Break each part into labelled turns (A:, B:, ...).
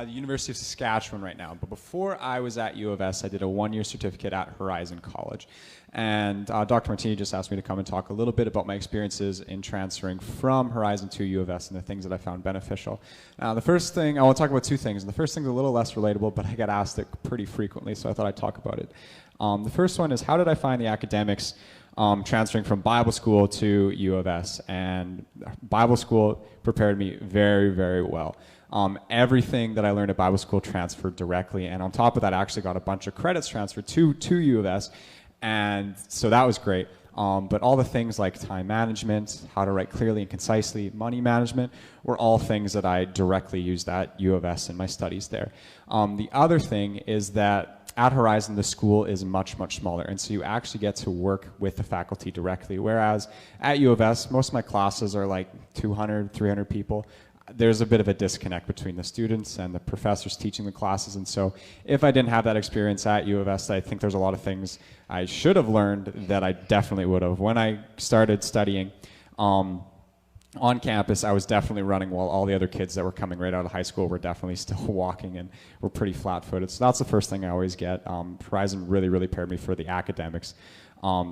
A: the University of Saskatchewan right now. But before I was at U of S, I did a one-year certificate at Horizon College. And Dr. Martini just asked me to come and talk a little bit about my experiences in transferring from Horizon to U of S and the things that I found beneficial. The first thing, I want to talk about two things. And the first thing's a little less relatable, but I get asked it pretty frequently, so I thought I'd talk about it. The first one is, how did I find the academics transferring from Bible school to U of S? And Bible school prepared me very, very well. Everything that I learned at Bible school transferred directly, and on top of that, I actually got a bunch of credits transferred to U of S, and so that was great. But all the things like time management, how to write clearly and concisely, money management, were all things that I directly used at U of S in my studies there. The other thing is that at Horizon, the school is much, much smaller, and so you actually get to work with the faculty directly, whereas at U of S, most of my classes are like 200, 300 people. There's a bit of a disconnect between the students and the professors teaching the classes, and so if I didn't have that experience at U of S, I think there's a lot of things I should have learned that I definitely would have. When I started studying on campus, I was definitely running while all the other kids that were coming right out of high school were definitely still walking and were pretty flat-footed. So that's the first thing I always get. Horizon really, really prepared me for the academics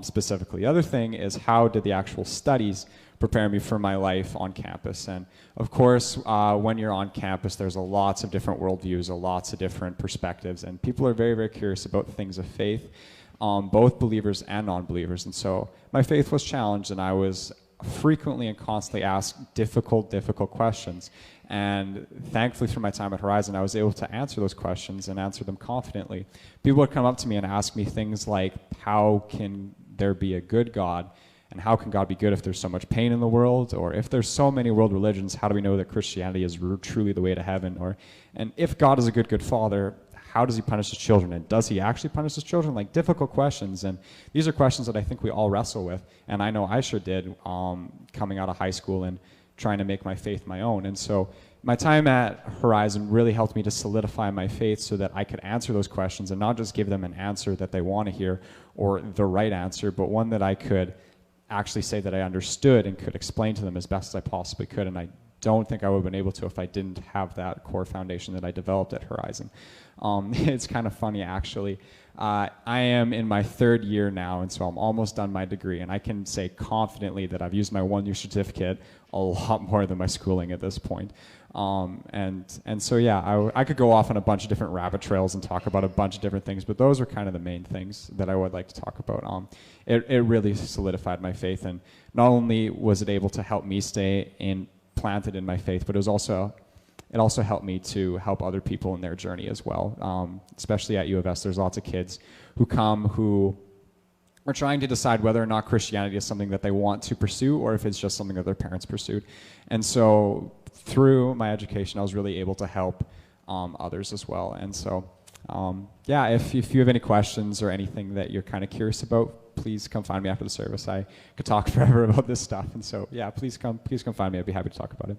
A: specifically. The other thing is, how did the actual studies prepare me for my life on campus? And of course, when you're on campus, there's lots of different worldviews, lots of different perspectives, and people are very, very curious about things of faith, both believers and non-believers. And so my faith was challenged, and I was frequently and constantly asked difficult questions. And thankfully, through my time at Horizon, I was able to answer those questions and answer them confidently. People would come up to me and ask me things like, how can there be a good God? And how can God be good if there's so much pain in the world? Or if there's so many world religions, how do we know that Christianity is truly the way to heaven? And if God is a good father, how does he punish his children? And does he actually punish his children? Like, difficult questions. And these are questions that I think we all wrestle with. And I know I sure did coming out of high school and trying to make my faith my own. And so my time at Horizon really helped me to solidify my faith so that I could answer those questions and not just give them an answer that they want to hear or the right answer, but one that I could actually say that I understood and could explain to them as best as I possibly could. And I don't think I would have been able to if I didn't have that core foundation that I developed at Horizon. It's kind of funny, actually. I am in my third year now, and so I'm almost done my degree, and I can say confidently that I've used my one-year certificate a lot more than my schooling at this point. And so yeah, I could go off on a bunch of different rabbit trails and talk about a bunch of different things, but those are kind of the main things that I would like to talk about. It really solidified my faith, and not only was it able to help me stay planted in my faith, but it also helped me to help other people in their journey as well. Especially at U of S, there's lots of kids who come who are trying to decide whether or not Christianity is something that they want to pursue or if it's just something that their parents pursued. And so through my education, I was really able to help others as well. And so yeah, if you have any questions or anything that you're kind of curious about, please come find me after the service. I could talk forever about this stuff. And so yeah, please come find me. I'd be happy to talk about it.